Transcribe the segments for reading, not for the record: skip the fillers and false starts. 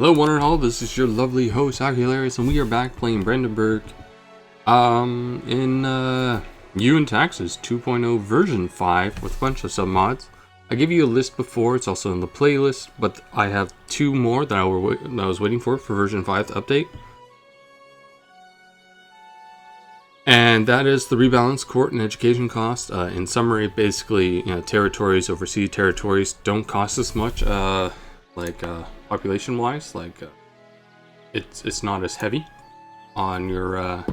Hello one and all, this is your lovely host Acularius, and we are back playing Brandenburg in MEIOU and Taxes 2.0 version 5 with a bunch of submods. I gave you a list before, it's also in the playlist, but I have two more that I was waiting for version 5 to update. And that is the rebalance, court, and education cost. In summary, basically, territories, overseas territories don't cost as much, population-wise. It's not as heavy on your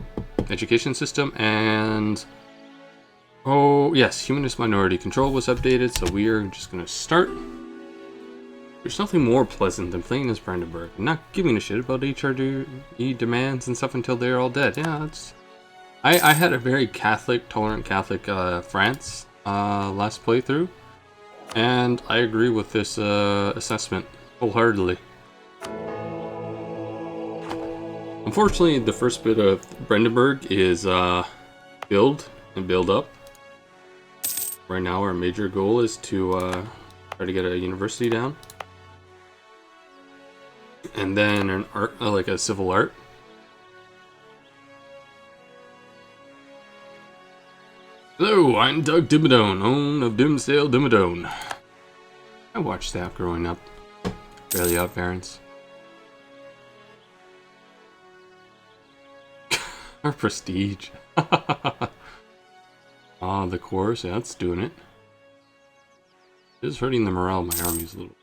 education system. And oh yes, humanist minority control was updated, so we are just gonna start. There's nothing more pleasant than playing as Brandenburg, not giving a shit about HRD demands and stuff until they're all dead. Yeah, it's. I had a very tolerant Catholic France last playthrough, and I agree with this assessment wholeheartedly. Unfortunately, the first bit of Brandenburg is build and build up. Right now, our major goal is to try to get a university down, and then an art, like a civil art. Hello, I'm Doug Dimmadome, owner of Dimsdale Dimmadome. I watched that growing up. Fairly Odd Parents. Our prestige. Ah, the chorus, yeah, that's doing it. It is hurting the morale of my armies a little.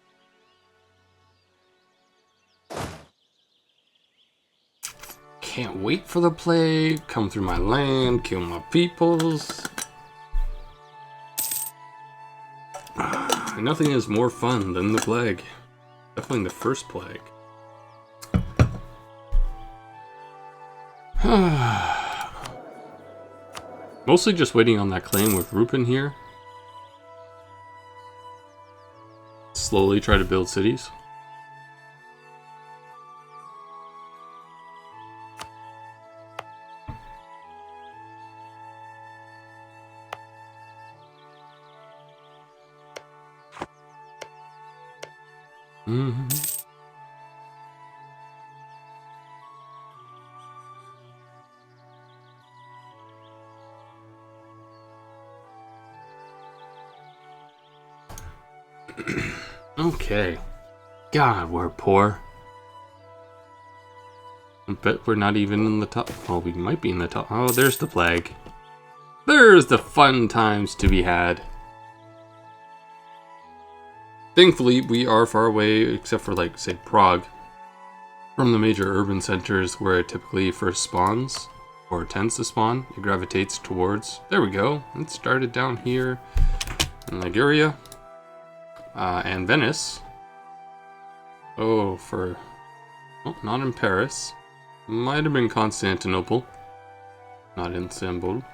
Can't wait for the plague. Come through my land, kill my peoples. Nothing is more fun than the plague. Definitely the first plague. Mostly just waiting on that claim with Rupin here. Slowly try to build cities. Okay. God, we're poor. I bet we're not even in the top. Well, we might be in the top. Oh, there's the plague. There's the fun times to be had. Thankfully, we are far away, except for, like, say, Prague, from the major urban centers where it typically first spawns, or tends to spawn. It gravitates towards. There we go. It started down here in Liguria. And Venice. Oh, not in Paris. Might have been Constantinople. Not in Istanbul.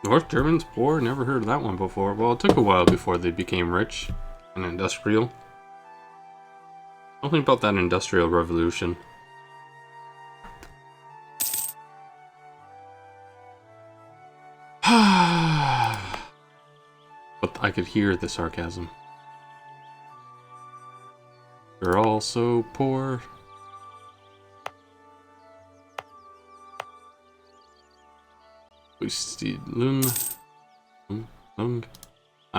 North Germans poor? Never heard of that one before. Well, it took a while before they became rich and industrial. Something about that industrial revolution. But I could hear the sarcasm. They're all so poor. I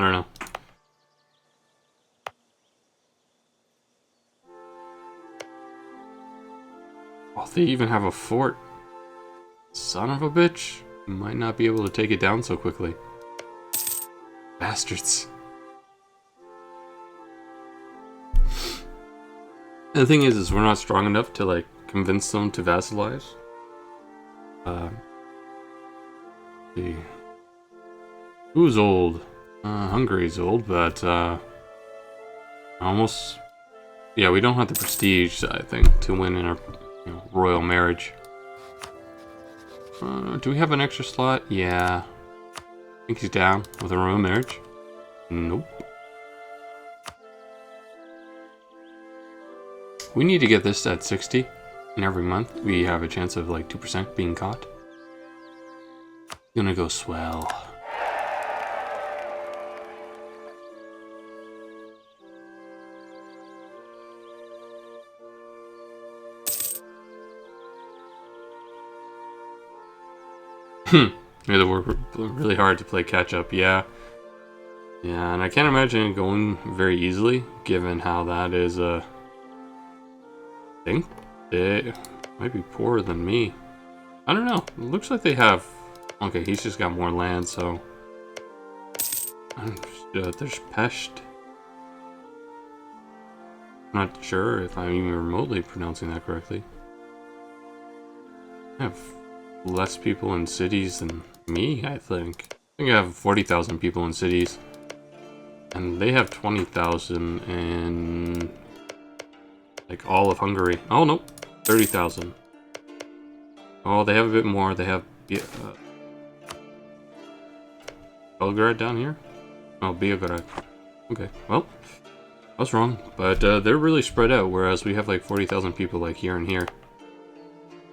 don't know. Oh, they even have a fort. Son of a bitch. Might not be able to take it down so quickly. Bastards. And the thing is we're not strong enough to, like, convince them to vassalize. See. Who's old? Hungary's old, but almost. Yeah, we don't have the prestige, I think, to win in our royal marriage. Do we have an extra slot? Yeah. I think he's down with a Roman marriage. Nope. We need to get this at 60. And every month we have a chance of like 2% being caught. Gonna go swell. We had to work really hard to play catch up, yeah. Yeah, and I can't imagine it going very easily, given how that is I think they might be poorer than me. I don't know. It looks like they have. Okay, he's just got more land, so. There's Pest. I'm not sure if I'm even remotely pronouncing that correctly. I have less people in cities than me, I think. I think I have 40,000 people in cities. And they have 20,000 in like all of Hungary. Oh no, 30,000. Oh, they have a bit more. They have Belgrade down here. Oh, Beograd. Okay, well, I was wrong, but they're really spread out. Whereas we have like 40,000 people like here and here.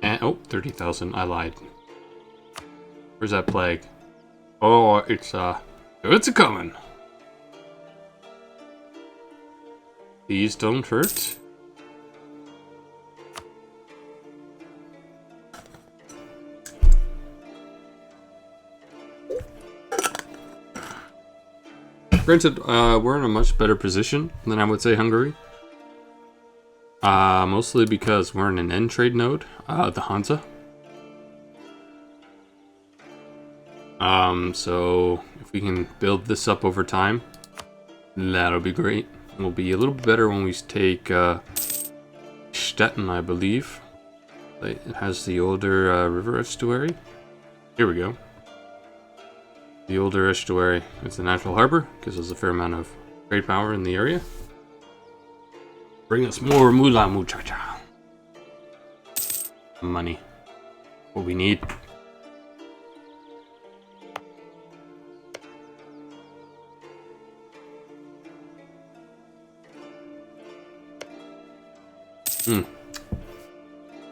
And oh, 30,000. I lied. Where's that plague? Oh, it's a coming. These don't hurt. Granted, we're in a much better position than I would say Hungary. Mostly because we're in an end trade node, the Hansa. So if we can build this up over time, that'll be great. We'll be a little bit better when we take Stettin, I believe. It has the older river estuary. Here we go. The older estuary. It's a natural harbor. Gives us a fair amount of trade power in the area. Bring us more moolah, muchacha. Money. What we need.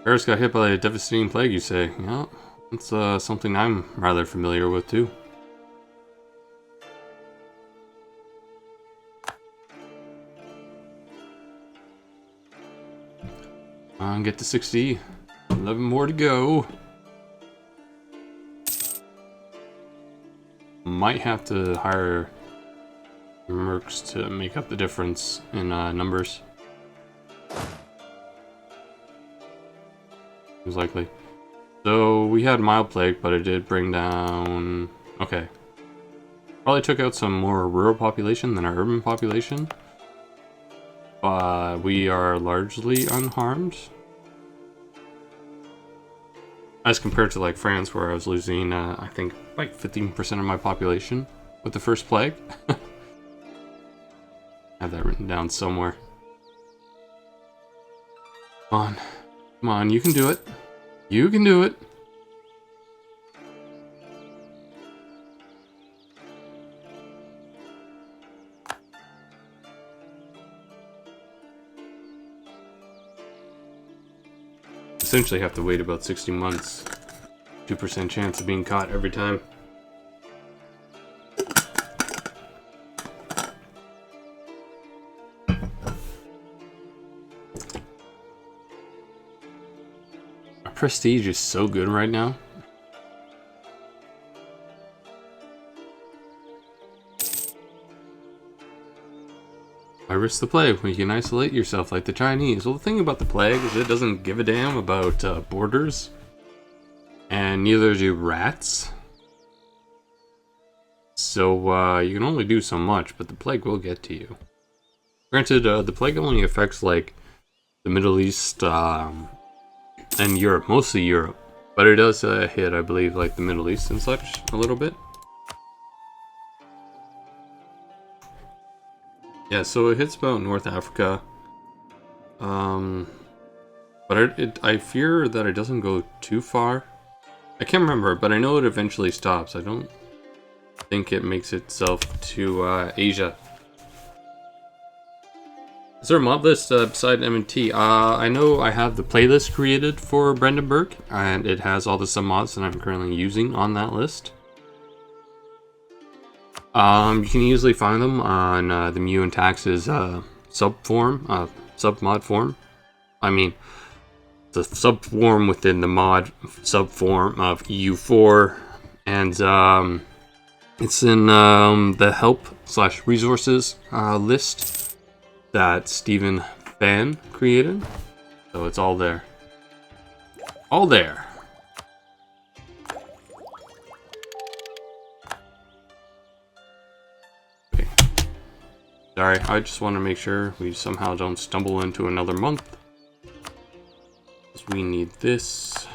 Paris got hit by a devastating plague, you say? Yeah, it's something I'm rather familiar with too. Get to 60. 11 more to go. Might have to hire mercs to make up the difference in numbers. Likely. So we had mild plague, but it did bring down. Okay. Probably took out some more rural population than our urban population. We are largely unharmed. As compared to like France, where I was losing, I think, like 15% of my population with the first plague. I have that written down somewhere. Come on. Come on, you can do it. You can do it. Essentially have to wait about 60 months. 2% chance of being caught every time. Prestige is so good right now. Why risk the plague when you can isolate yourself like the Chinese? Well, the thing about the plague is it doesn't give a damn about borders. And neither do rats. So you can only do so much, but the plague will get to you. Granted, the plague only affects like the Middle East, and Europe, mostly Europe, but it does hit, I believe, like the Middle East and such a little bit. Yeah, so it hits about North Africa, but I fear that it doesn't go too far. I can't remember, but I know it eventually stops. I don't think it makes itself to Asia. Is there a mod list beside M&T? I know I have the playlist created for Brandenburg, and it has all the submods that I'm currently using on that list. You can easily find them on the MEIOU and Tax's submod form. I mean, the subform within the mod subform of EU4, and it's in the help/resources list that Stephen Fan created, so it's all there. All there. Okay. Sorry, I just want to make sure we somehow don't stumble into another month. We need this.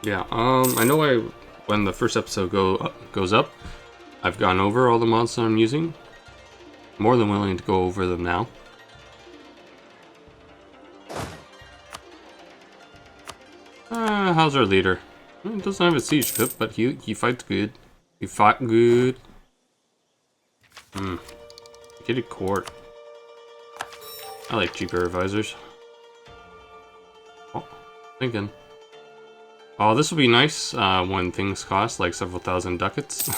Yeah, I know when the first episode goes up, I've gone over all the mods that I'm using. More than willing to go over them now. How's our leader? He doesn't have a siege pip, but he fights good. He fought good. Get a court. I like cheaper advisors. Oh, thinking. Oh, this would be nice when things cost like several thousand ducats.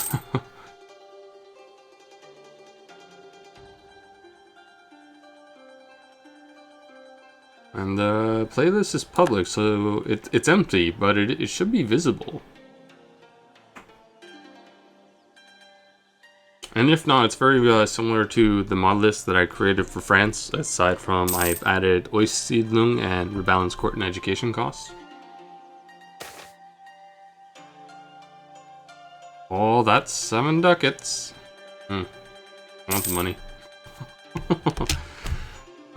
And the playlist is public, so it's empty, but it should be visible. And if not, it's very similar to the mod list that I created for France, aside from I've added Aussiedlung and rebalanced court and education costs. Oh, that's 7 ducats. I want the money.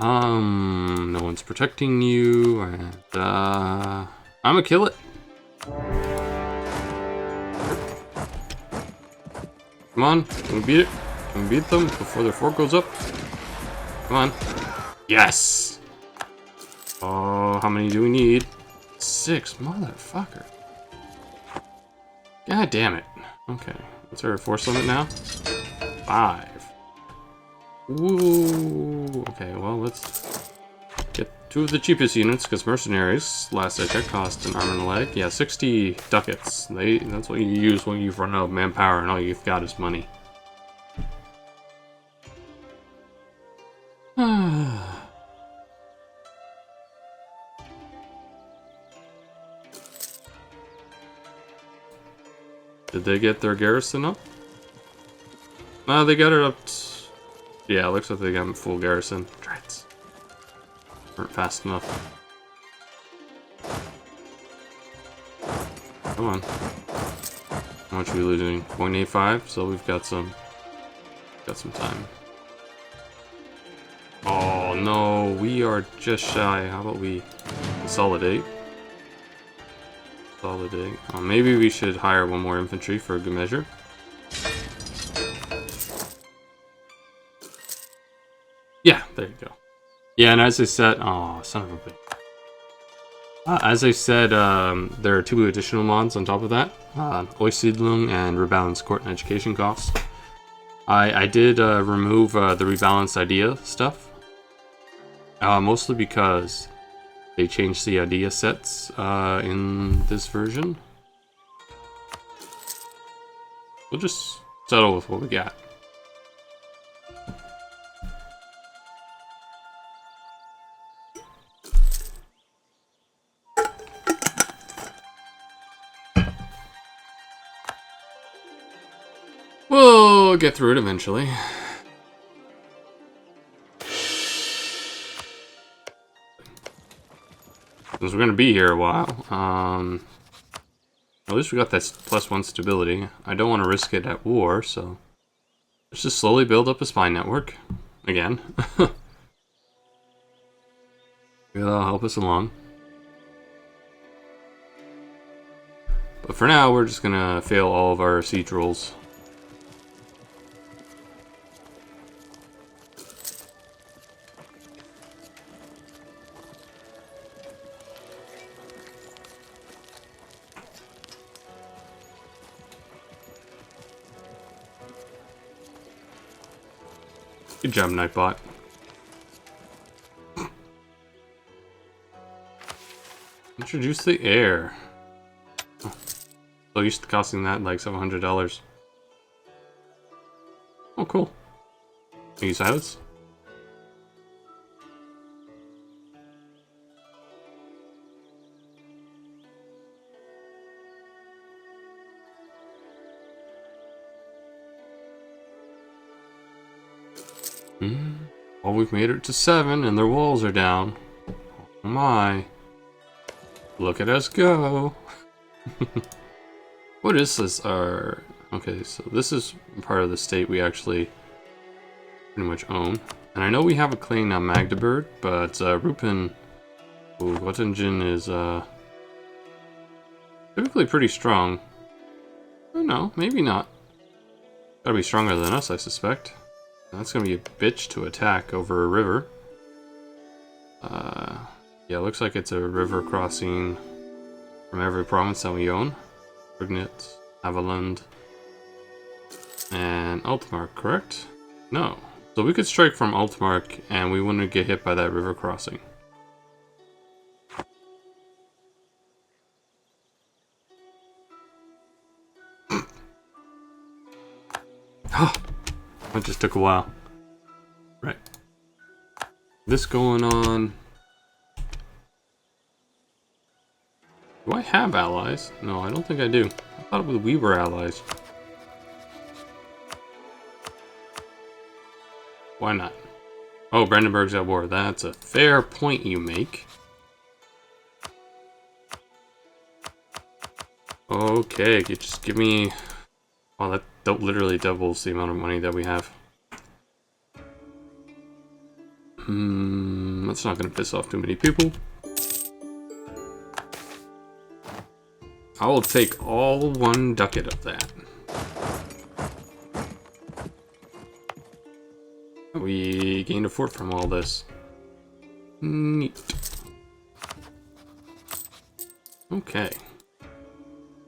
No one's protecting you, and I'm gonna kill it. Come on, can we beat it? Can we beat them before their fort goes up? Come on. Yes! Oh, how many do we need? 6, motherfucker. God damn it. Okay, what's our force limit now? 5. Ooh, okay, well, let's get 2 of the cheapest units, because mercenaries, last I checked, cost an arm and a leg. Yeah, 60 ducats. That's what you use when you've run out of manpower and all you've got is money. Did they get their garrison up? No, they got it up. Yeah, it looks like they got full garrison. Drats. Weren't fast enough. Come on. How much are we losing? 0.85, so we've got some time. Oh no, we are just shy. How about we consolidate? Maybe we should hire 1 more infantry for a good measure. Yeah, there you go. Yeah, and as I said, oh, son of a bitch. As I said, there are 2 additional mods on top of that. Aussiedlung and rebalanced court and education costs. I did remove the rebalanced idea stuff. Mostly because they changed the idea sets in this version. We'll just settle with what we got. We'll get through it eventually. Since we're going to be here a while, at least we got that +1 stability. I don't want to risk it at war, so let's just slowly build up a spy network again. That'll help us along. But for now, we're just gonna fail all of our siege rolls. Good job, Nightbot. Introduce the air. Oh, so used to costing that like $700. Oh, cool. Can you use silence? Well, we've made it to 7 and their walls are down. Oh my. Look at us go. What is this? Okay, so this is part of the state we actually pretty much own. And I know we have a claim on Magdeburg, but Rupin Göttingen is typically pretty strong. Oh no, maybe not. Gotta be stronger than us, I suspect. That's gonna be a bitch to attack over a river. Yeah, it looks like it's a river crossing from every province that we own. Brignitz, Haviland, and Altmark, correct? No. So we could strike from Altmark and we wouldn't get hit by that river crossing. Oh, that just took a while. Right. This going on. Do I have allies? No, I don't think I do. I thought we were allies. Why not? Oh, Brandenburg's at war. That's a fair point you make. Okay, just give me... Well, that literally doubles the amount of money that we have. That's not going to piss off too many people. I will take all 1 ducat of that. We gained a fort from all this. Neat. Okay.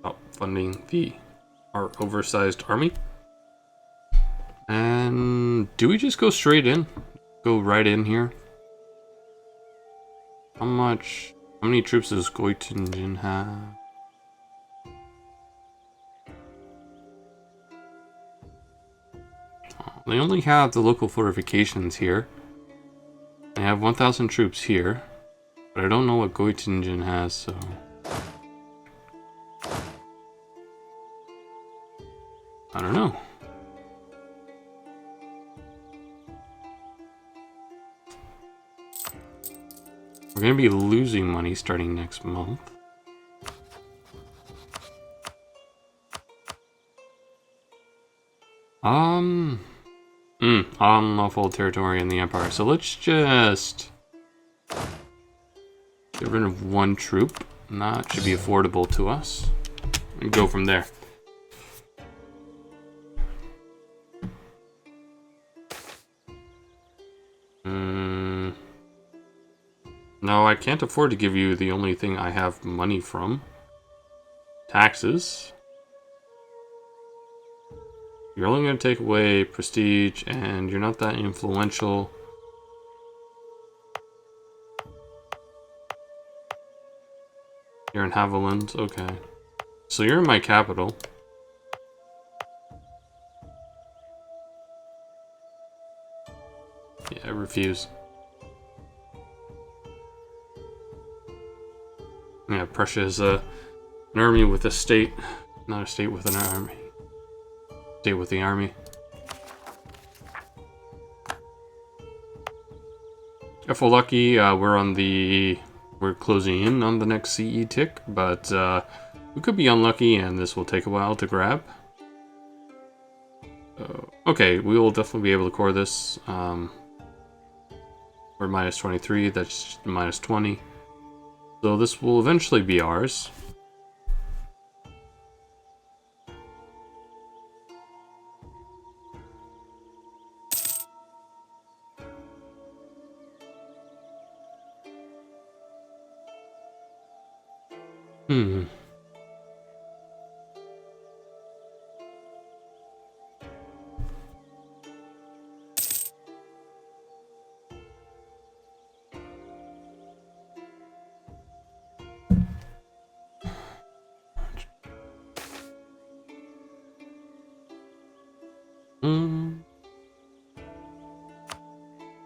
Oh, funding our oversized army. And do we just go straight in? Go right in here? How many troops does Göttingen have? They only have the local fortifications here. They have 1,000 troops here. But I don't know what Göttingen has, so... I don't know. We're gonna be losing money starting next month. Unlawful territory in the Empire. So let's just get rid of 1 troop. That should be affordable to us. And go from there. No, I can't afford to give you the only thing I have money from. Taxes. You're only going to take away prestige, and you're not that influential. You're in Haviland, okay. So you're in my capital. Yeah, I refuse. Yeah, Prussia is an army with a state, not a state with an army. State with the army. If we're lucky, we're closing in on the next CE tick, but we could be unlucky and this will take a while to grab. Okay, we will definitely be able to core this. We're minus 23, that's minus 20. So this will eventually be ours. Hmm.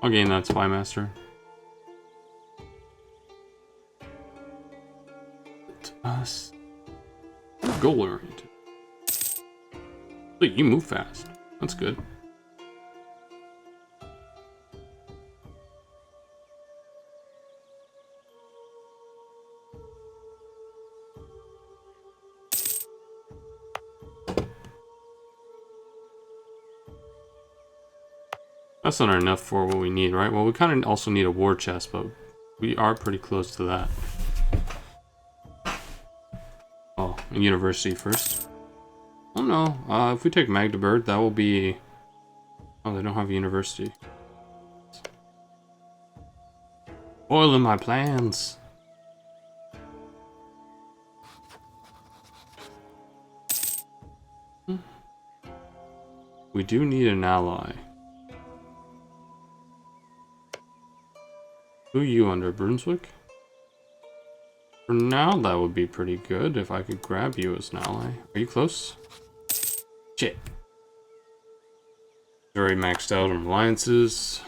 I'll gain that Spy Master. Us. Goal oriented. Wait, you move fast. That's good. That's not enough for what we need, right? Well, we kind of also need a war chest, but we are pretty close to that. Oh, a university first. Oh no, if we take Magdeburg, that will be... Oh, they don't have a university. Oil in my plans. We do need an ally. Who are you under, Brunswick? For now, that would be pretty good if I could grab you as an ally. Are you close? Shit. Already maxed out on alliances.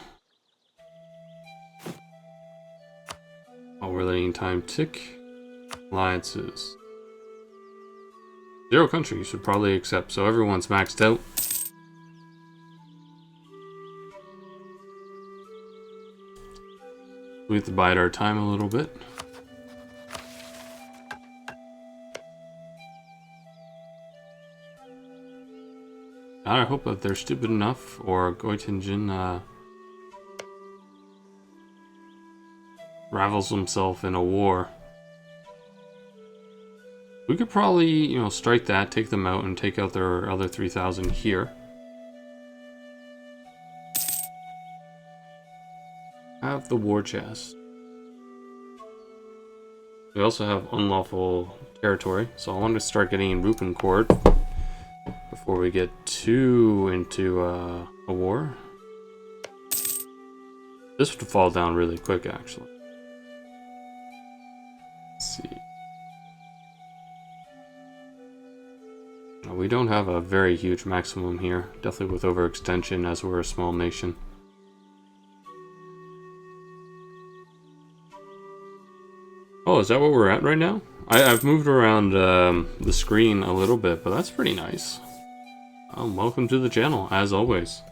Oh, we're letting time tick. Alliances. 0 countries should probably accept, so everyone's maxed out. We have to bide our time a little bit. I hope that they're stupid enough, or Goitingen ravels himself in a war. We could probably, you know, strike that, take them out, and take out their other 3,000 here. Have the war chest. We also have unlawful territory, so I want to start getting in Rupencourt before we get too into a war. This would fall down really quick, actually. Let's see. We don't have a very huge maximum here, definitely with overextension as we're a small nation. Oh, is that what we're at right now? I've moved around the screen a little bit, but that's pretty nice. Welcome to the channel, as always.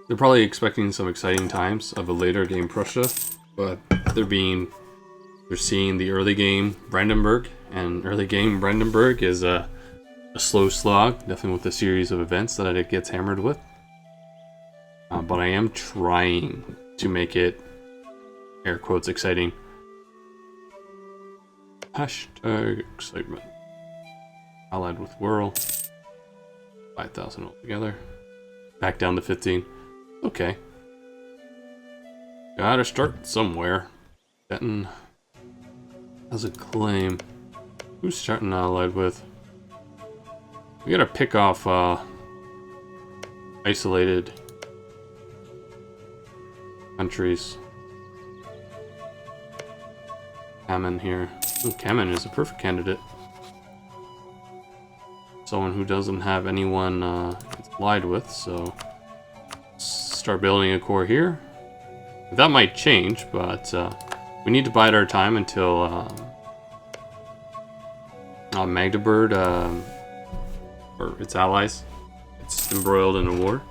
They're probably expecting some exciting times of a later game Prussia, but they're seeing the early game Brandenburg, and early game Brandenburg is a slow slog, definitely with a series of events that it gets hammered with. But I am trying to make it, air quotes, exciting. Hashtag excitement. Allied with Whirl. 5,000 altogether. Back down to 15. Okay. Gotta start somewhere. Benton has a claim. Who's starting allied with? We gotta pick off isolated countries. Kamen here. Ooh, Kamen is a perfect candidate. Someone who doesn't have anyone it's allied with, so start building a core here. That might change, but we need to bide our time until Magdeburg or its allies. It's embroiled in a war.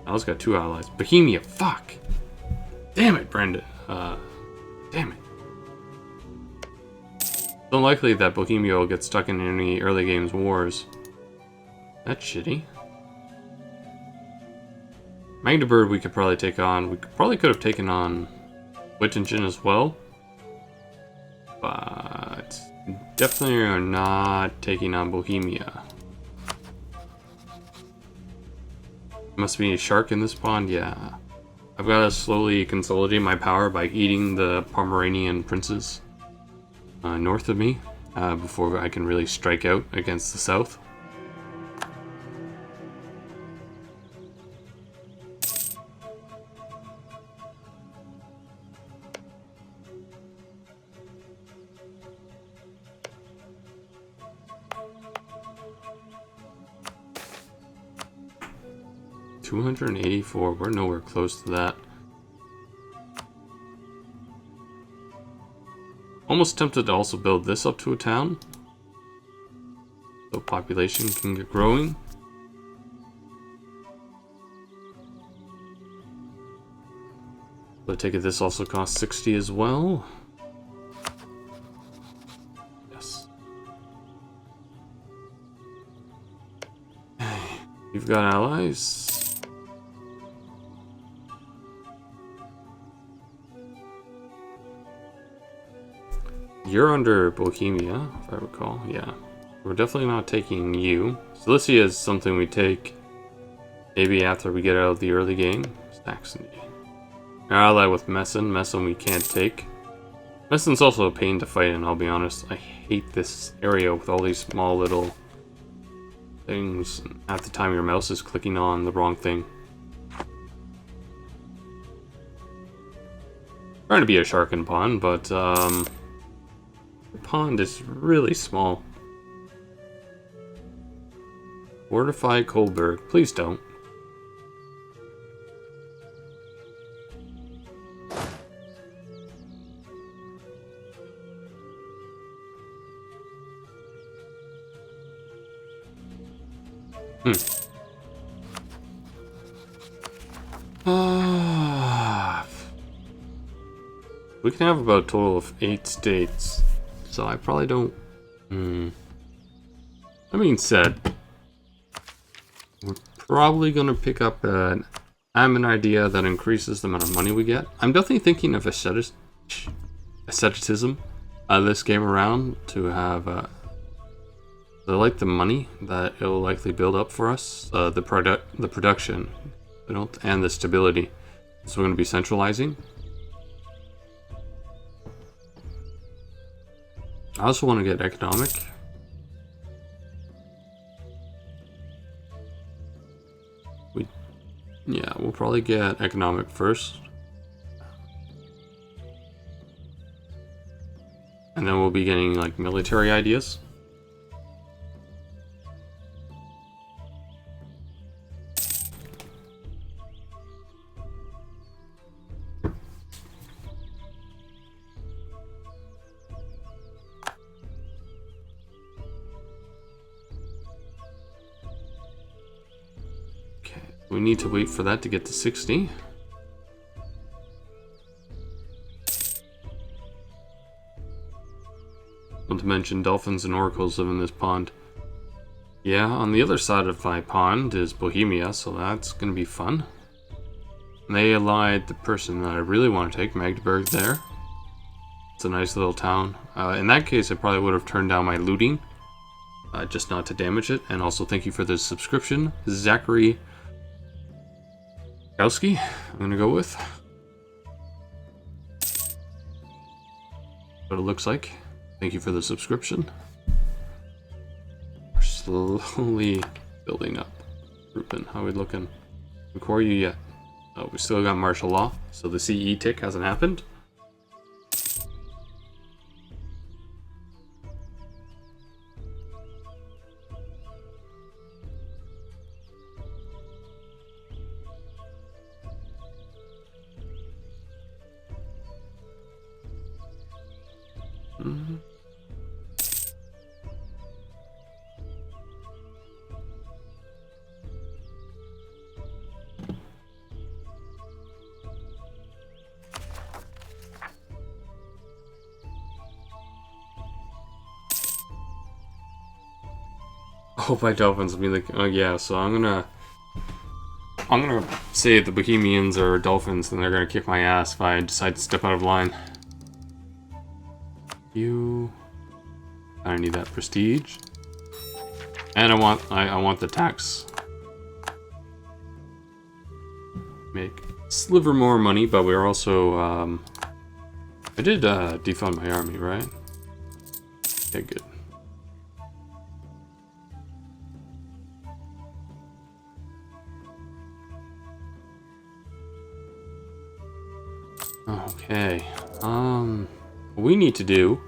Al's got 2 allies. Bohemia, fuck! Damn it, Brenda. Damn it. It's unlikely that Bohemia will get stuck in any early games wars. That's shitty. Magdeburg we could probably take on. We probably could have taken on Wittingen as well. But definitely are not taking on Bohemia. Must be a shark in this pond, yeah. I've got to slowly consolidate my power by eating the Pomeranian princes north of me before I can really strike out against the south. $284, we're nowhere close to that. Almost tempted to also build this up to a town, so population can get growing. I take it this also costs 60 as well. Yes. You've got allies. You're under Bohemia, if I recall. Yeah. We're definitely not taking you. Cilicia is something we take maybe after we get out of the early game. Saxony. Our ally with Meissen. Meissen we can't take. Messen's also a pain to fight in, I'll be honest. I hate this area with all these small little things. Half the time your mouse is clicking on the wrong thing. Trying to be a shark and pond, but the pond is really small. Fortify Kohlberg. Please don't. We can have about a total of 8 states, so I probably don't. That being said, we're probably gonna pick up an idea that increases the amount of money we get. I'm definitely thinking of asceticism this game around to have. I like the money that it'll likely build up for us, the production, and the stability. So we're going to be centralizing. I also want to get economic. We'll probably get economic first. And then we'll be getting like military ideas. We need to wait for that to get to 60. Not to mention dolphins and oracles live in this pond. Yeah, on the other side of my pond is Bohemia, so that's going to be fun. And they allied the person that I really want to take, Magdeburg, there. It's a nice little town. In that case, I probably would have turned down my looting, just not to damage it. And also thank you for the subscription, Zachary Kowski, I'm gonna go with. What it looks like. Thank you for the subscription. We're slowly building up. Rupen, how are we looking? Before you yet? Oh, we still got martial law, so the CE tick hasn't happened. Oh, my dolphins will be like, oh yeah, so I'm gonna say the Bohemians are dolphins and they're gonna kick my ass if I decide to step out of line. You I need that prestige. And I want the tax. Make a sliver more money, but we're also I did defund my army, right? Okay, good. Okay. What we need to do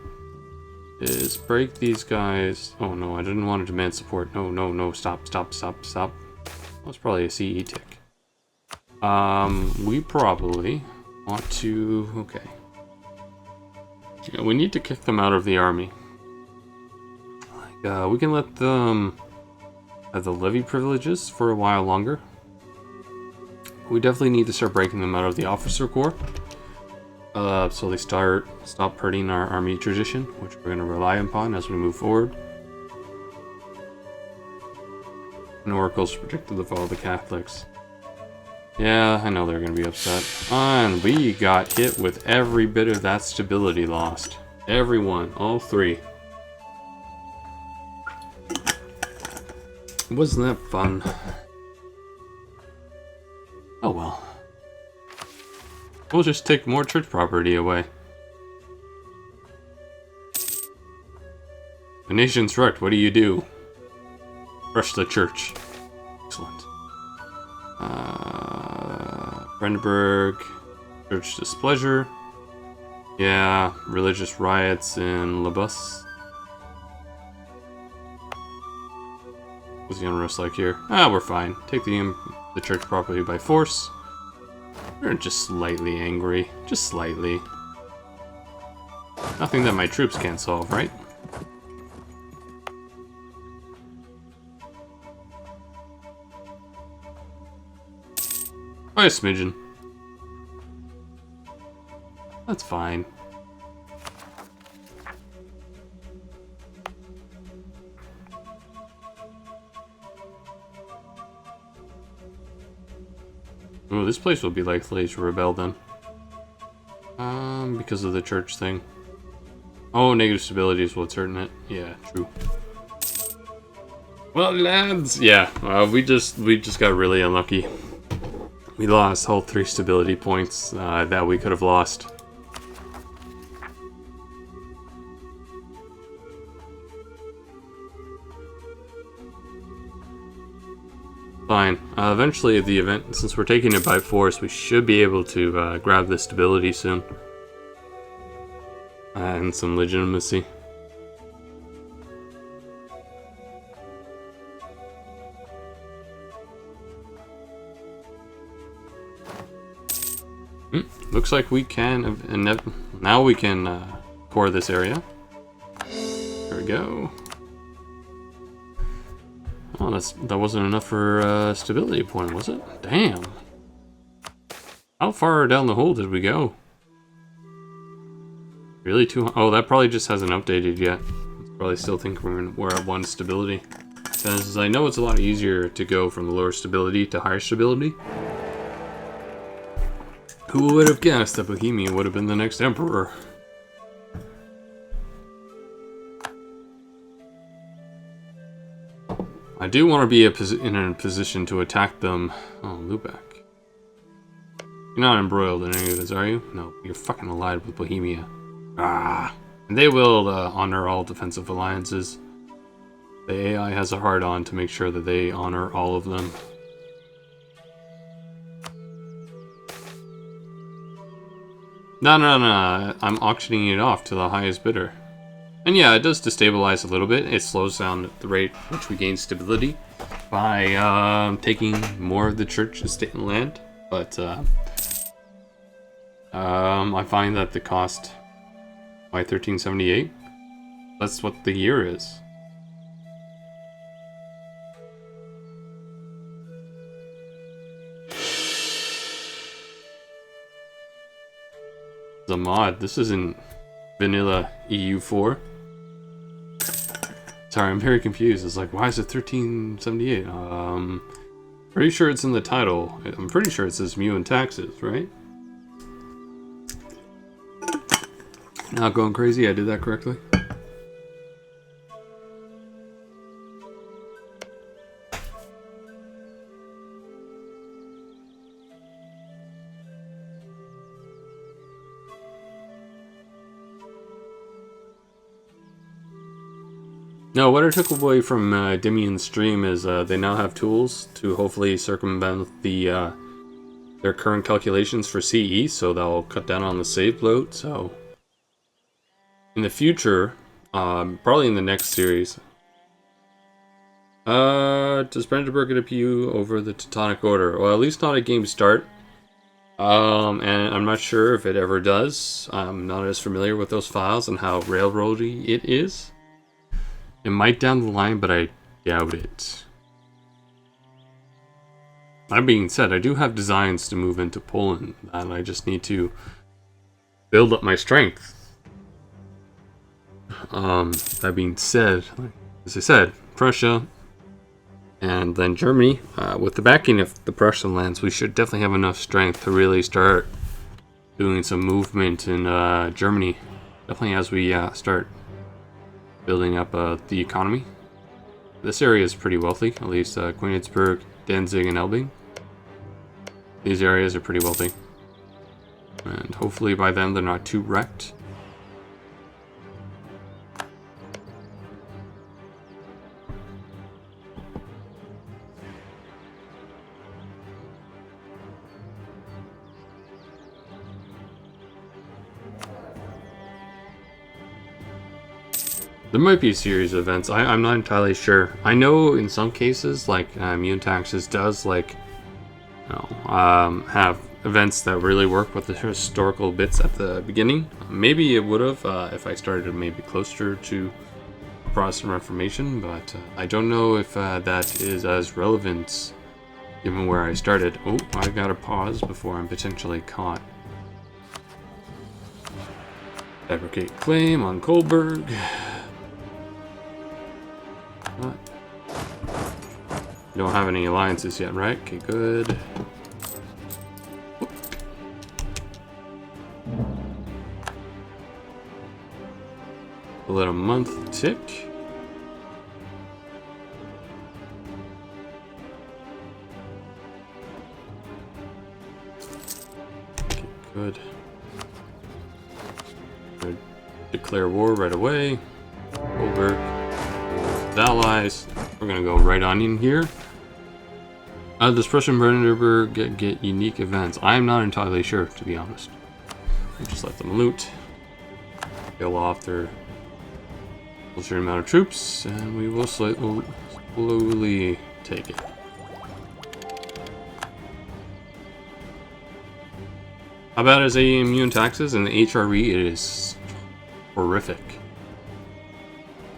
is break these guys. Oh no, I didn't want to demand support. No, no, no, stop, stop, stop, stop. That's probably a CE tick. We probably want to, okay. Yeah, we need to kick them out of the army. Like, we can let them have the levy privileges for a while longer. We definitely need to start breaking them out of the officer corps. So they stop hurting our army tradition, which we're going to rely upon as we move forward. And oracles predicted the fall of the Catholics. Yeah, I know they're going to be upset. And we got hit with every bit of that stability lost. Everyone, all three. Wasn't that fun? Oh well. We'll just take more church property away. The nation's wrecked, what do you do? Rush the church. Excellent. Brandenburg, church displeasure. Yeah, religious riots in Labus. What's the unrest like here? Ah, we're fine. Take the church property by force. We're just slightly angry. Just slightly. Nothing that my troops can't solve, right? By a smidgen. That's fine. Oh, this place will be likely to rebel then. Because of the church thing. Oh, negative stability is what's hurting it. Yeah, true. Well, lads, yeah, we just got really unlucky. We lost all 3 stability points that we could have lost. Fine. Eventually, the event, since we're taking it by force, we should be able to grab the stability soon. And some legitimacy. Looks like we can, and now we can core this area. There we go. Oh, that wasn't enough for stability point, was it? Damn. How far down the hole did we go? Really too? Oh, that probably just hasn't updated yet. Probably still think we're at 1 stability. Because I know it's a lot easier to go from lower stability to higher stability. Who would have guessed that Bohemia would have been the next emperor? I do want to be in a position to attack them. Oh, Lubeck. You're not embroiled in any of this, are you? No, you're fucking allied with Bohemia. Ah, and they will honor all defensive alliances. The AI has a hard-on to make sure that they honor all of them. No, I'm auctioning it off to the highest bidder. And yeah, it does destabilize a little bit. It slows down the rate at which we gain stability by taking more of the church estate and land. But I find that the cost by 1378, that's what the year is. The mod. This isn't vanilla EU4. Sorry, I'm very confused. It's like, why is it 1378? Pretty sure it's in the title. I'm pretty sure it says MEIOU and taxes, right? Not going crazy, I did that correctly. No, what I took away from Dimian's stream is they now have tools to hopefully circumvent their current calculations for CE, so that'll cut down on the save load. So in the future, probably in the next series, does Brandenburg get a PU over the Teutonic Order? Well, at least not at game start. And I'm not sure if it ever does. I'm not as familiar with those files and how railroady it is. It might down the line, but I doubt it. That being said, I do have designs to move into Poland, and I just need to build up my strength. That being said, as I said, Prussia, and then Germany, with the backing of the Prussian lands, we should definitely have enough strength to really start doing some movement in Germany. Definitely as we start building up the economy. This area is pretty wealthy, at least Königsberg, Danzig, and Elbing. These areas are pretty wealthy. And hopefully by then they're not too wrecked. There might be a series of events. I'm not entirely sure. I know in some cases, like Immune Taxes does, like, you know, have events that really work with the historical bits at the beginning. Maybe it would have if I started maybe closer to Protestant Reformation, but I don't know if that is as relevant given where I started. Oh, I gotta pause before I'm potentially caught. Fabricate claim on Coburg. You don't have any alliances yet, right? Okay, good. Let a month tick. Okay, good. Good. Declare war right away. Over. Allies. We're gonna go right on in here. Does Prussian Brandenburg get unique events? I'm not entirely sure, to be honest. We'll just let them loot. Kill off their certain amount of troops, and we will slowly take it. How bad is immune taxes? And the HRE, it is horrific.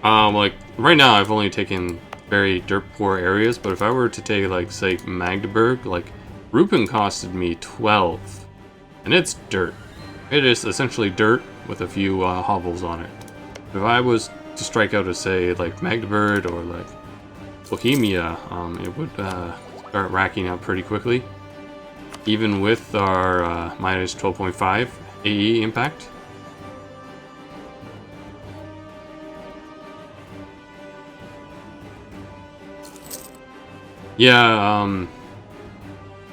Like, right now I've only taken very dirt poor areas, but if I were to take, like, say, Magdeburg, like, Rupin costed me 12, and it's dirt. It is essentially dirt with a few hovels on it. If I was to strike out to, say, like, Magdeburg or, like, Bohemia, it would start racking up pretty quickly, even with our minus 12.5 AE impact. Yeah,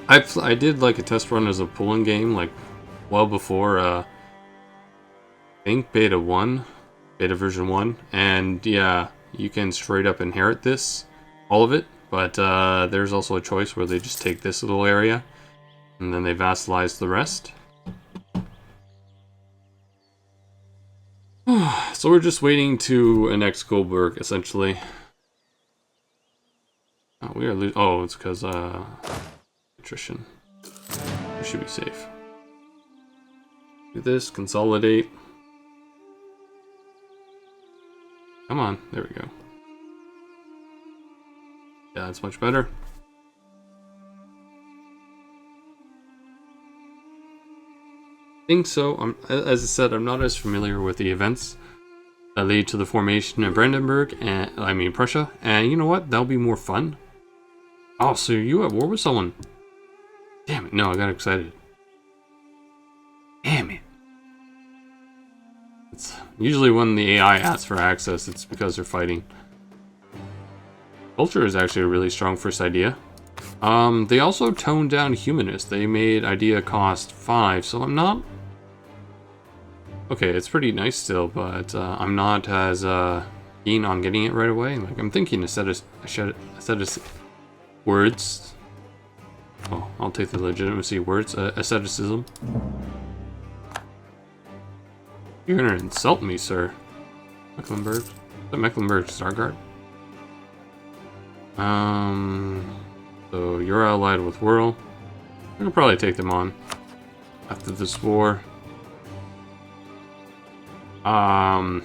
I did like a test run as a Poland game, like, well before, I think beta version 1, and yeah, you can straight up inherit this, all of it, but there's also a choice where they just take this little area, and then they vassalize the rest. So we're just waiting to annex Coburg, essentially. Oh, we are losing. Oh, it's because attrition. We should be safe. Do this, consolidate. Come on, there we go. Yeah, that's much better. I think so. As I said, I'm not as familiar with the events that lead to the formation of Brandenburg, and Prussia. And you know what? That'll be more fun. Oh, so you at war with someone? Damn it! No, I got excited. Damn it! It's usually when the AI asks for access, it's because they're fighting. Culture is actually a really strong first idea. They also toned down humanist. They made idea cost 5, so I'm not... Okay, it's pretty nice still, but I'm not as keen on getting it right away. Like, I'm thinking a set of words. Oh, I'll take the legitimacy of words. Asceticism. You're gonna insult me, sir. Mecklenburg. Is that Mecklenburg Stargard? So you're allied with Whirl. I could probably take them on after this war. I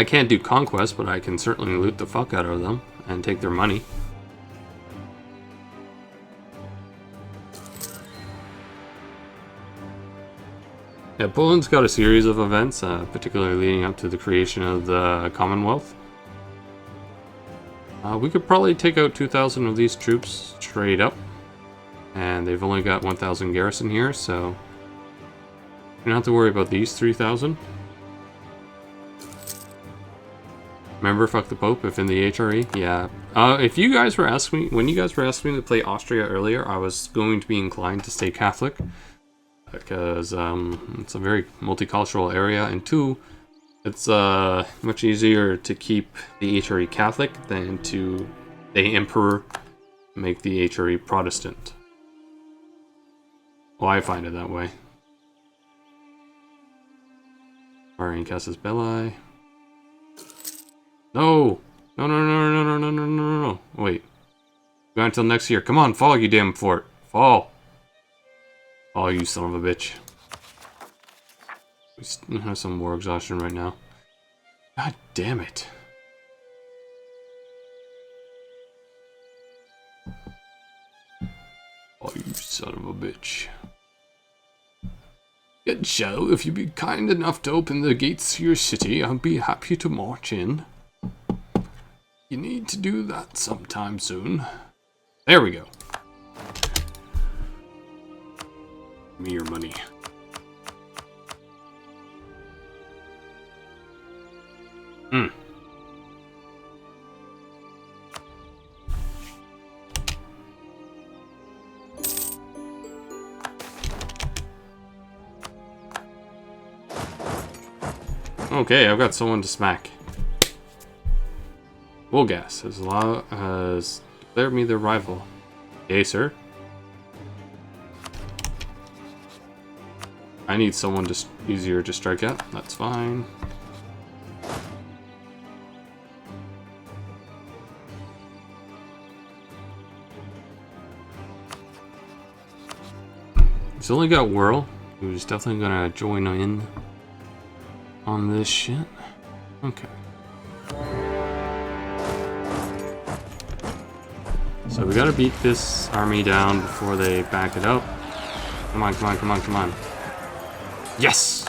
can't do conquest, but I can certainly loot the fuck out of them and take their money. Yeah, Poland's got a series of events, particularly leading up to the creation of the Commonwealth. We could probably take out 2,000 of these troops straight up. And they've only got 1,000 garrison here, so you don't have to worry about these 3,000. Remember, fuck the Pope if in the HRE? Yeah. If you guys were asking me, when you guys were asking me to play Austria earlier, I was going to be inclined to stay Catholic. Because it's a very multicultural area, and two, it's much easier to keep the HRE Catholic than to the Emperor make the HRE Protestant. Well, I find it that way. Firing Casus Belli. No! No, no, no, no, no, no, no, no, no. Wait. Go until next year. Come on, fall, you damn fort. Fall. Oh, you son of a bitch. We have some war exhaustion right now. God damn it. Oh, you son of a bitch. Good show. If you'd be kind enough to open the gates to your city, I'd be happy to march in. You need to do that sometime soon. There we go. Give me your money. Okay, I've got someone to smack. Wolgas has declared me their rival. Okay, sir. I need someone just easier to strike at. That's fine. He's only got Whirl, who's definitely gonna join in on this shit. Okay. So we gotta beat this army down before they back it up. Come on, come on, come on, come on. Yes!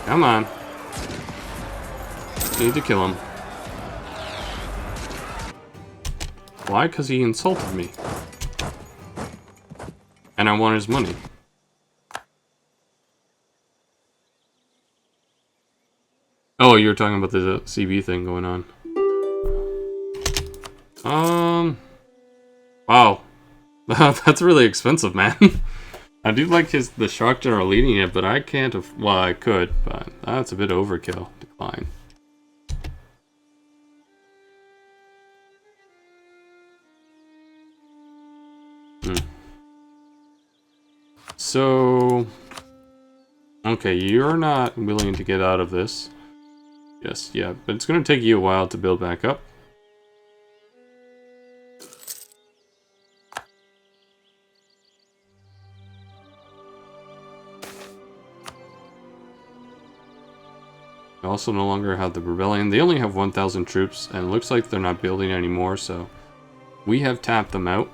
Come on. Need to kill him. Why? Because he insulted me. And I want his money. Oh, you're talking about the CB thing going on. Wow. That's really expensive, man. I do like the shock general leading it, but I can't. Well, I could, but that's a bit overkill. Decline. So, okay, you're not willing to get out of this. Yes, yeah, but it's going to take you a while to build back up. They also no longer have the rebellion. They only have 1,000 troops, and it looks like they're not building anymore, so we have tapped them out.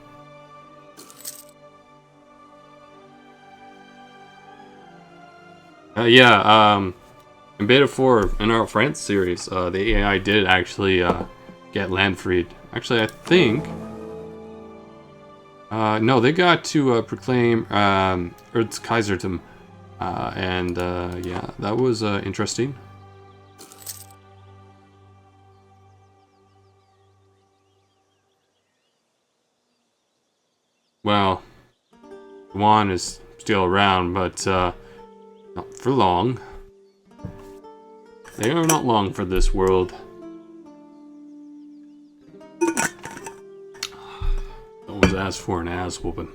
In Beta 4, in our France series, the AI did actually get land freed. Actually, I think... no, they got to proclaim Earth's Kaisertum. Yeah, that was interesting. Yuan is still around, but not for long. They are not long for this world. No one's asked for an ass whooping.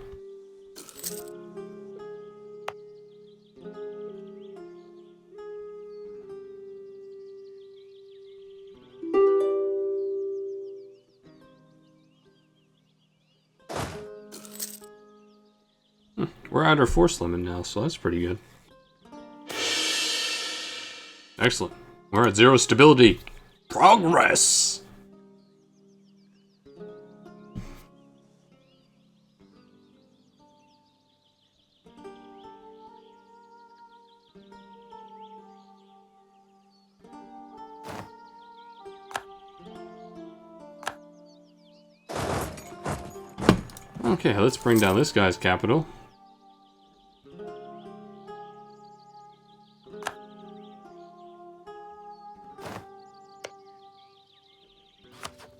We're at our force limit now, so that's pretty good. Excellent. We're at 0 stability. Progress! Okay, let's bring down this guy's capital.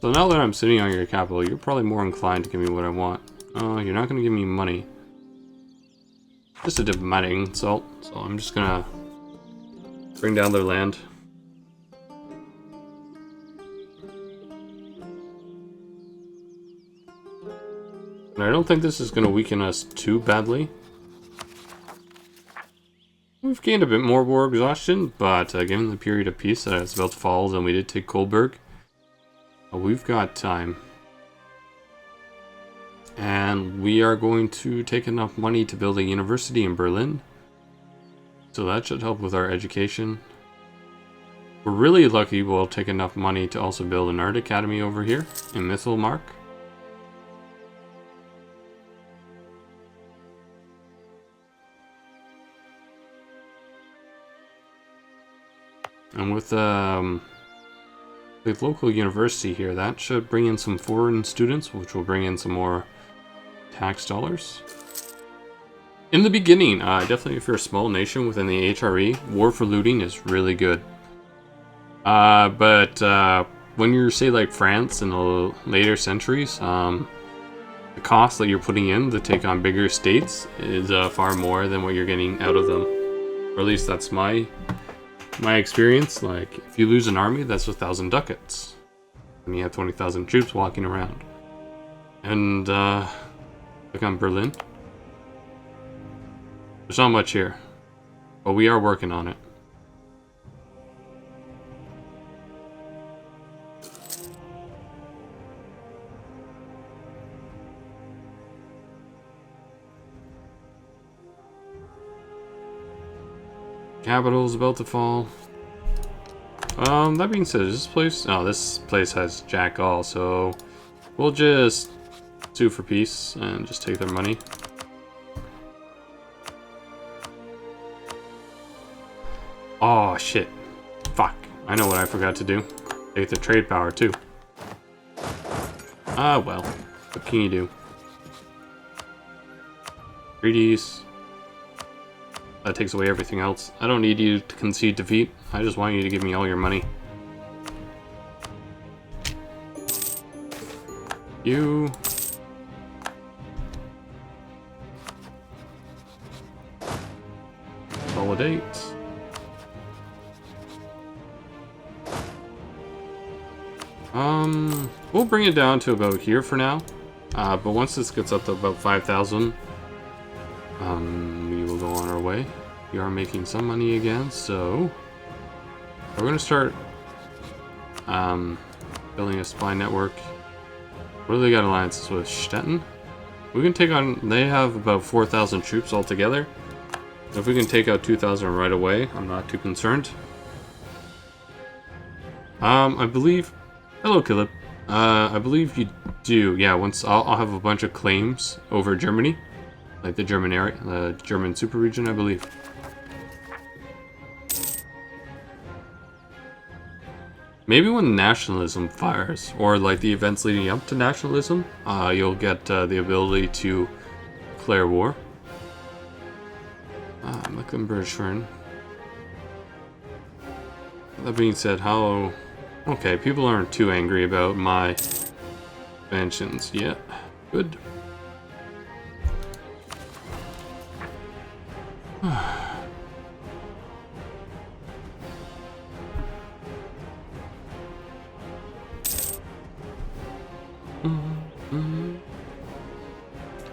So now that I'm sitting on your capital, you're probably more inclined to give me what I want. Oh, you're not going to give me money. Just a diplomatic insult, so I'm just going to bring down their land. And I don't think this is going to weaken us too badly. We've gained a bit more war exhaustion, but given the period of peace that is about to fall, and we did take Kolberg, we've got time. And we are going to take enough money to build a university in Berlin. So that should help with our education. We're really lucky we'll take enough money to also build an art academy over here in Mithelmark. And with the local university here, that should bring in some foreign students, which will bring in some more tax dollars. In the beginning, definitely if you're a small nation within the HRE, war for looting is really good. But when you're, say, like France in the later centuries, the cost that you're putting in to take on bigger states is far more than what you're getting out of them. Or at least that's my experience. Like, if you lose an army, that's 1,000 ducats. And you have 20,000 troops walking around. And, look on Berlin. There's not much here. But we are working on it. Capital's about to fall. That being said, this place has jack all, so we'll just sue for peace and just take their money. Oh shit. Fuck. I know what I forgot to do. Take the trade power too. Ah well. What can you do? Treaties. That takes away everything else. I don't need you to concede defeat. I just want you to give me all your money. You. Consolidate. We'll bring it down to about here for now. But once this gets up to about 5,000, we will go on our way. We are making some money again, so we're going to start building a spy network. What do they got alliances with? Stettin? We can take on, they have about 4,000 troops altogether. If we can take out 2,000 right away, I'm not too concerned. I believe, hello Caleb. I believe you do, yeah, once I'll have a bunch of claims over Germany. Like the German area, the German super region, I believe. Maybe when nationalism fires, or like the events leading up to nationalism, you'll get the ability to declare war. Mecklenburg-Schwerin. That being said, how... Okay, people aren't too angry about my expansions yet. Good.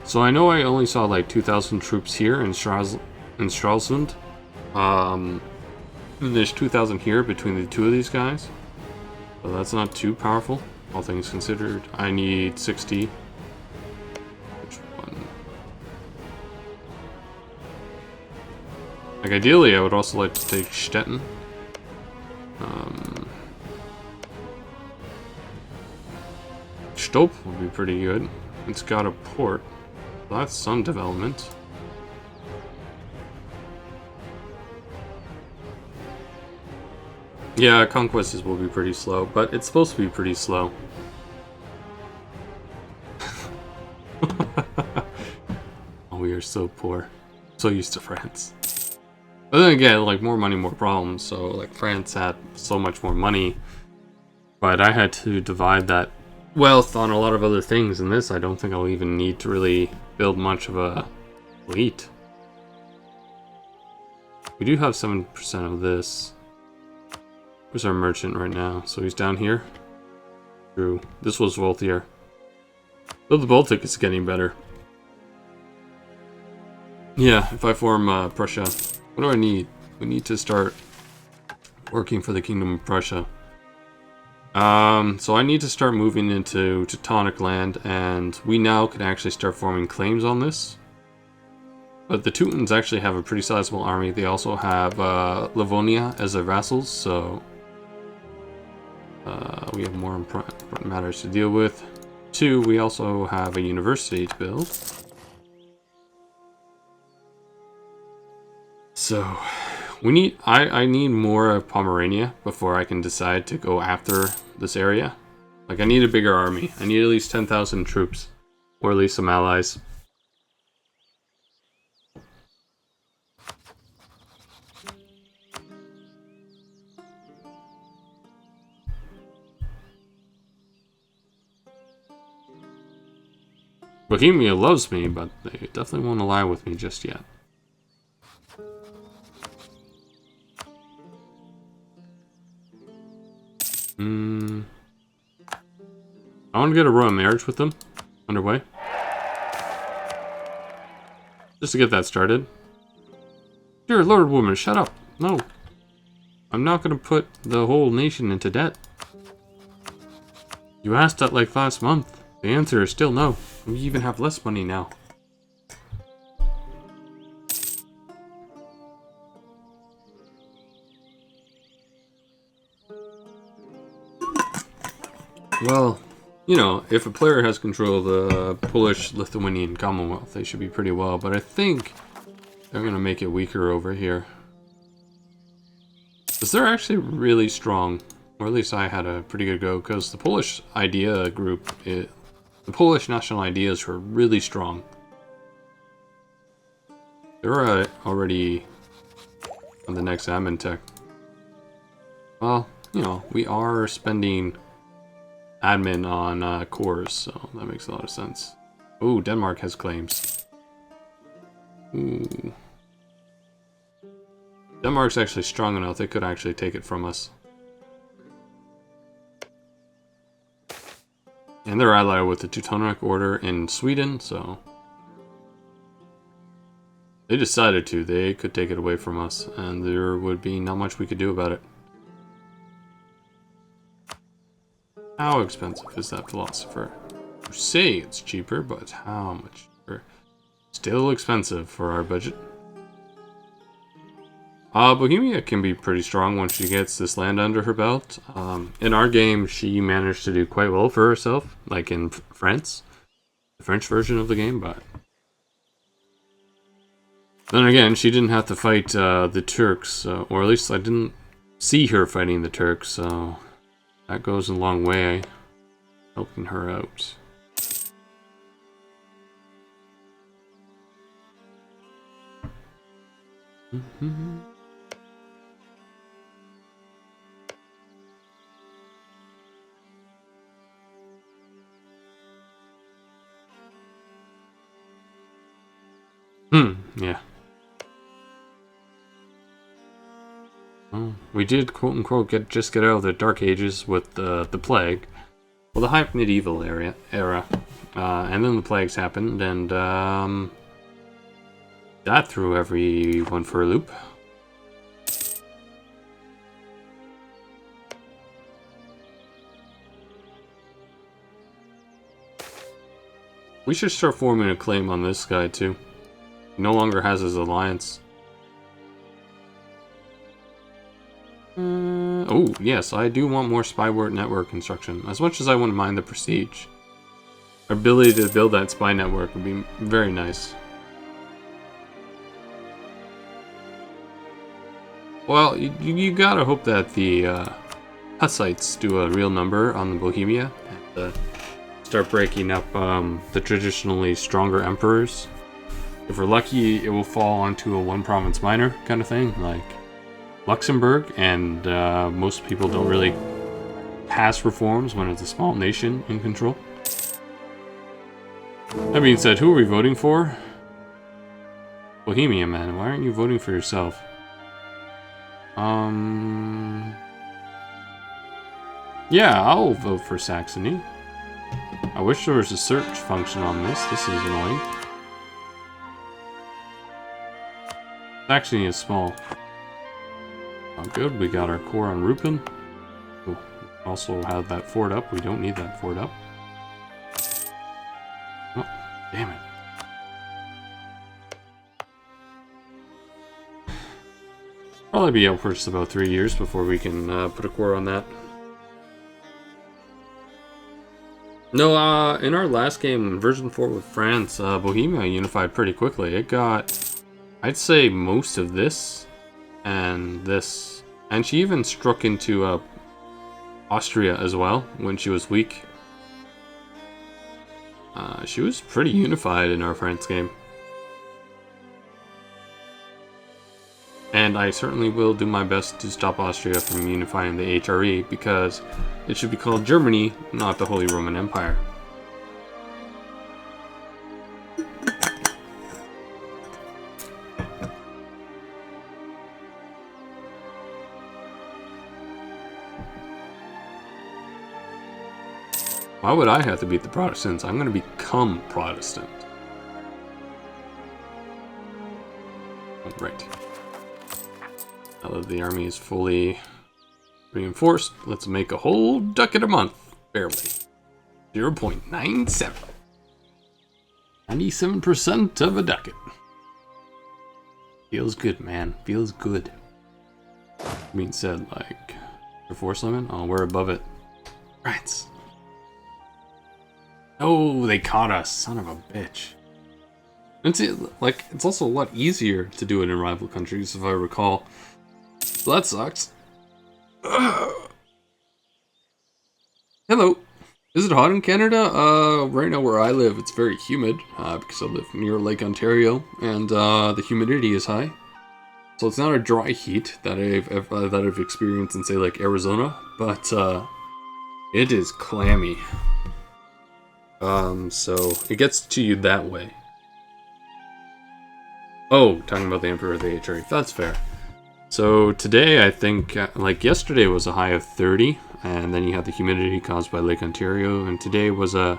So I know I only saw like 2,000 troops here in Stralsund. There's 2,000 here between the two of these guys. So that's not too powerful, all things considered. I need 60. Which one? Like ideally, I would also like to take Stettin. Stolp would be pretty good. It's got a port. So that's some development. Yeah, conquests will be pretty slow, but it's supposed to be pretty slow. Oh, we are so poor. So used to France. But then again, like, more money, more problems. So, like, France had so much more money. But I had to divide that wealth on a lot of other things. In this, I don't think I'll even need to really build much of a fleet. We do have 7% of this. Where's our merchant right now? So he's down here. True. This was wealthier. Though the Baltic is getting better. Yeah, if I form Prussia. What do I need? We need to start working for the Kingdom of Prussia. So I need to start moving into Teutonic land, and we now can actually start forming claims on this. But the Teutons actually have a pretty sizable army. They also have Livonia as their vassals, so we have more important matters to deal with. 2, we also have a university to build. So we need I need more of Pomerania before I can decide to go after this area. Like, I need a bigger army. I need at least 10,000 troops, or at least some allies. Bohemia loves me, but they definitely won't ally with me just yet. I want to get a royal marriage with them underway. Just to get that started. Dear Lord, woman, shut up. No. I'm not going to put the whole nation into debt. You asked that like last month. The answer is still no. We even have less money now. Well, you know, if a player has control of the Polish-Lithuanian Commonwealth, they should be pretty well, but I think they're going to make it weaker over here. Because they're actually really strong, or at least I had a pretty good go, because the Polish idea group, the Polish national ideas were really strong. They're already on the next admin tech. Well, you know, we are spending admin on cores, so that makes a lot of sense. Ooh, Denmark has claims. Ooh. Denmark's actually strong enough, they could actually take it from us. And they're allied with the Teutonic Order in Sweden, so they decided to. They could take it away from us, and there would be not much we could do about it. How expensive is that philosopher? You say it's cheaper, but how much cheaper? Still expensive for our budget. Bohemia can be pretty strong once she gets this land under her belt. In our game, she managed to do quite well for herself, like in France, the French version of the game, but then again, she didn't have to fight the Turks, or at least I didn't see her fighting the Turks, so that goes a long way, helping her out. Yeah. Well, we did, quote-unquote, just get out of the Dark Ages with the plague. Well, the high medieval era, and then the plagues happened, and that threw everyone for a loop. We should start forming a claim on this guy too. He no longer has his alliance. Oh, yes, I do want more spyware network construction. As much as I wouldn't mind the prestige, our ability to build that spy network would be very nice. Well, you gotta hope that the Hussites do a real number on the Bohemia and start breaking up the traditionally stronger emperors. If we're lucky, it will fall onto a one-province minor kind of thing, like Luxembourg, and most people don't really pass reforms when it's a small nation in control. That being said, who are we voting for? Bohemia, man. Why aren't you voting for yourself? Yeah, I'll vote for Saxony. I wish there was a search function on this. This is annoying. Saxony is small. Oh, good. We got our core on Rupin. We'll also have that fort up. We don't need that fort up. Oh, damn it. Probably be out for just about 3 years before we can put a core on that. No, in our last game, version 4 with France, Bohemia unified pretty quickly. It got, I'd say, most of this and this. And she even struck into Austria as well when she was weak. She was pretty unified in our France game. And I certainly will do my best to stop Austria from unifying the HRE, because it should be called Germany, not the Holy Roman Empire. Why would I have to beat the Protestants? I'm going to become Protestant. Oh, right. Now that the army is fully reinforced, let's make a whole ducat a month. Barely. 0.97. 97% of a ducat. Feels good, man. Feels good. Being said, like, the force limit? Oh, we're above it. Right. Oh, they caught us. Son of a bitch. It's also a lot easier to do it in rival countries, if I recall. So that sucks. Hello. Is it hot in Canada? Right now where I live, it's very humid, because I live near Lake Ontario, and the humidity is high. So it's not a dry heat that I've experienced in, say, like Arizona, but it is clammy. So it gets to you that way. Oh, talking about the Emperor of the HRE. That's fair. So today, I think, like yesterday was a high of 30, and then you had the humidity caused by Lake Ontario, and today was a...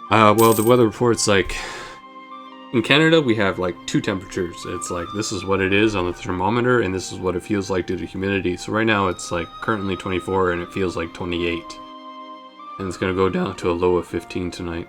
well, the weather report's like... In Canada, we have like two temperatures. It's like, this is what it is on the thermometer, and this is what it feels like due to humidity. So right now, it's like currently 24, and it feels like 28. And it's going to go down to a low of 15 tonight.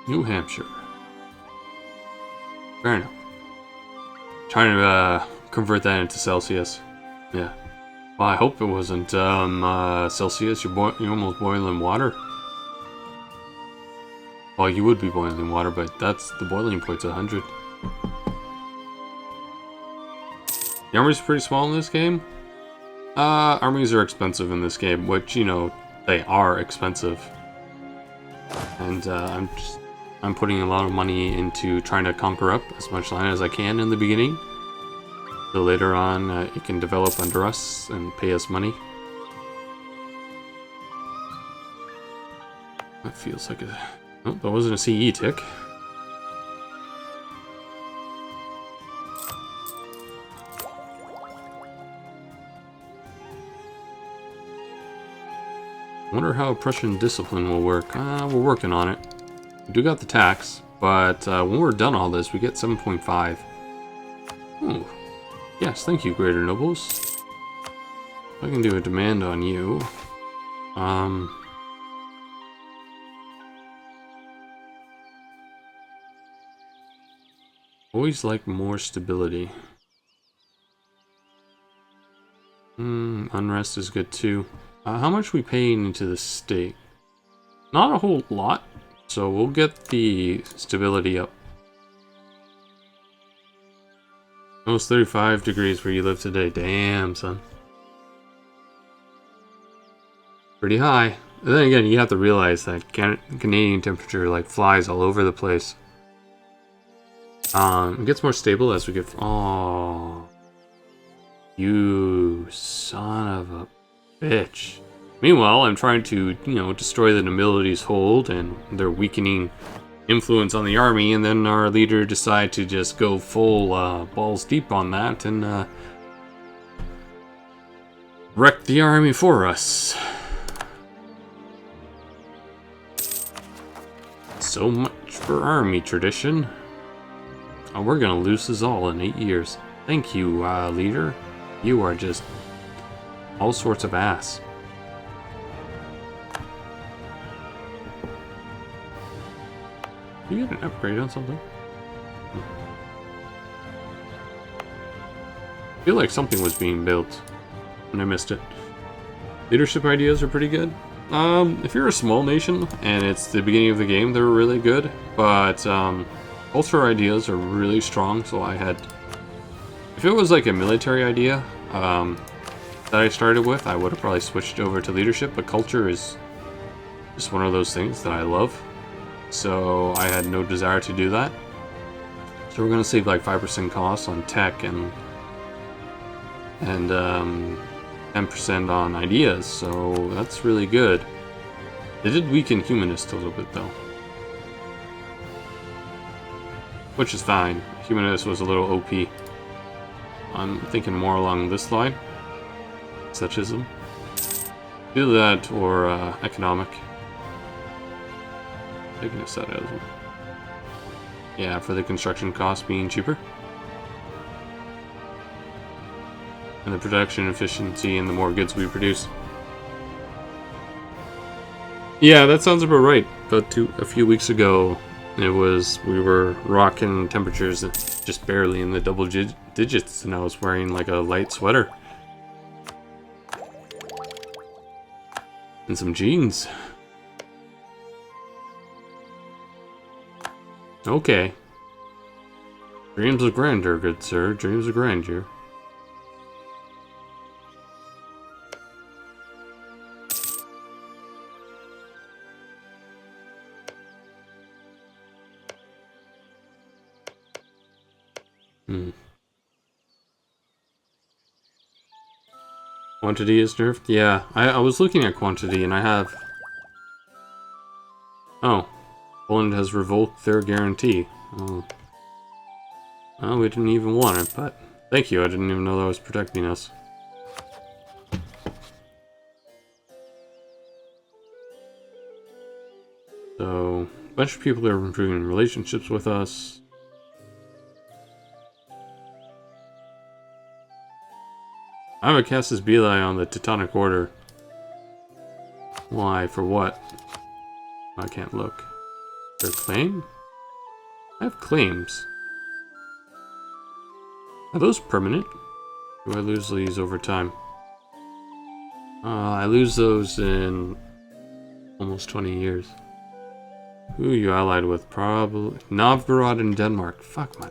New Hampshire. Fair enough. Trying to convert that into Celsius. Yeah. Well, I hope it wasn't Celsius. You're almost boiling water. Well, you would be boiling water, but that's the boiling point's 100. The army's pretty small in this game. Armies are expensive in this game, which, you know, they are expensive. And I'm putting a lot of money into trying to conquer up as much land as I can in the beginning. So later on, it can develop under us and pay us money. That feels like a... Oh, that wasn't a CE tick. Wonder how Prussian discipline will work. We're working on it. We do got the tax, but when we're done all this, we get 7.5. Oh, yes, thank you, greater nobles. I can do a demand on you. Always like more stability. Unrest is good too. How much we paying into the state? Not a whole lot, so we'll get the stability up. Almost 35 degrees where you live today. Damn, son. Pretty high. And then again, you have to realize that Canadian temperature like flies all over the place. It gets more stable as we get... Oh, you son of a bitch. Meanwhile, I'm trying to, you know, destroy the nobility's hold and their weakening influence on the army, and then our leader decide to just go full balls deep on that and wreck the army for us. So much for army tradition. Oh, we're gonna lose us all in 8 years. Thank you, leader. You are just all sorts of ass. You get an upgrade on something? I feel like something was being built and I missed it. Leadership ideas are pretty good. If you're a small nation and it's the beginning of the game, they're really good, but culture ideas are really strong, so I had... If it was like a military idea that I started with, I would have probably switched over to leadership, but culture is just one of those things that I love, so I had no desire to do that. So we're going to save like 5% costs on tech and 10% on ideas, so that's really good. They did weaken humanist a little bit though, which is fine. Humanist was a little OP. I'm thinking more along this line, suchism. Do that or economic. Taking a set out. Yeah, for the construction cost being cheaper. And the production efficiency and the more goods we produce. Yeah, that sounds about right. But a few weeks ago, we were rocking temperatures just barely in the double digits, and I was wearing like a light sweater. And some jeans. Okay. Dreams of grandeur, good sir. Dreams of grandeur. Quantity is nerfed? Yeah, I was looking at quantity and I have... Oh. Poland has revoked their guarantee. Oh. Well, we didn't even want it, but... Thank you, I didn't even know that was protecting us. So... A bunch of people are improving relationships with us. I have a Casus Belli on the Teutonic Order. Why? For what? I can't look. Their claim? I have claims. Are those permanent? Do I lose these over time? I lose those in almost 20 years. Who are you allied with? Probably Novgorod and Denmark. Fuck my...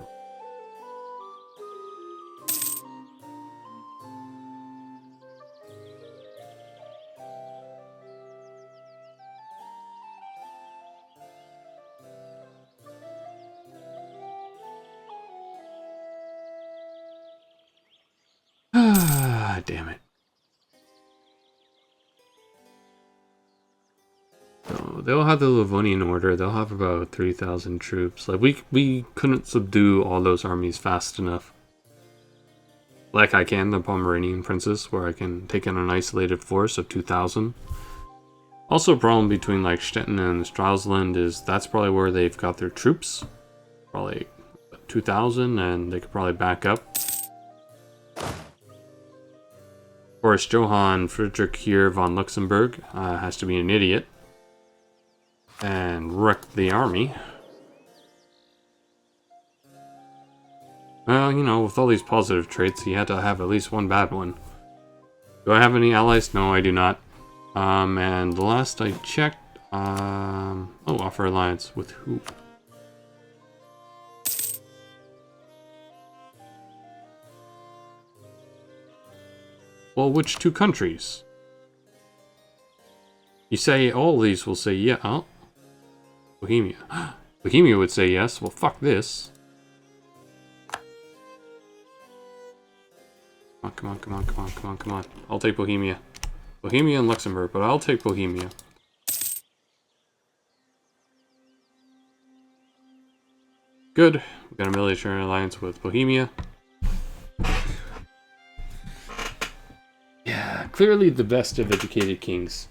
Ah, damn it. So they'll have the Livonian Order. They'll have about 3,000 troops. Like, we couldn't subdue all those armies fast enough. Like I can the Pomeranian Princes, where I can take in an isolated force of 2,000. Also, a problem between like Stettin and Stralsund is that's probably where they've got their troops. Probably 2,000, and they could probably back up. Of course, Johann Friedrich here von Luxembourg has to be an idiot and wreck the army. Well, you know, with all these positive traits, he had to have at least one bad one. Do I have any allies? No, I do not. And the last I checked, oh, offer alliance with who? Well, which two countries? You say all these will say yeah. Oh, Bohemia. Bohemia would say yes. Well, fuck this. Come on, come on, come on, come on, come on. I'll take Bohemia. Bohemia and Luxembourg, but I'll take Bohemia. Good. We've got a military alliance with Bohemia. Yeah, clearly the best of educated kings.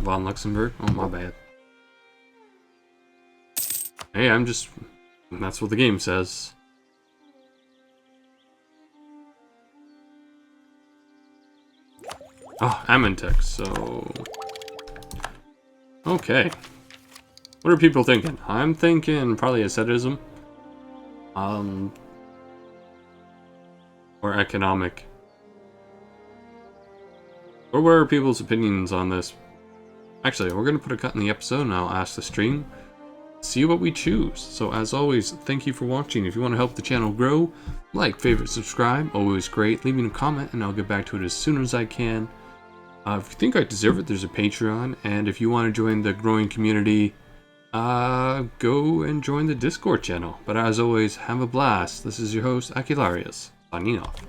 Von Luxembourg? Oh, my bad. Hey, I'm just... That's what the game says. Oh, Amentek, so... Okay. What are people thinking? I'm thinking probably asceticism. Or economic. Or what are people's opinions on this? Actually, we're going to put a cut in the episode and I'll ask the stream. See what we choose. So as always, thank you for watching. If you want to help the channel grow, like, favorite, subscribe. Always great. Leave me a comment and I'll get back to it as soon as I can. If you think I deserve it, there's a Patreon. And if you want to join the growing community, go and join the Discord channel. But as always, have a blast. This is your host, Acularius, signing off.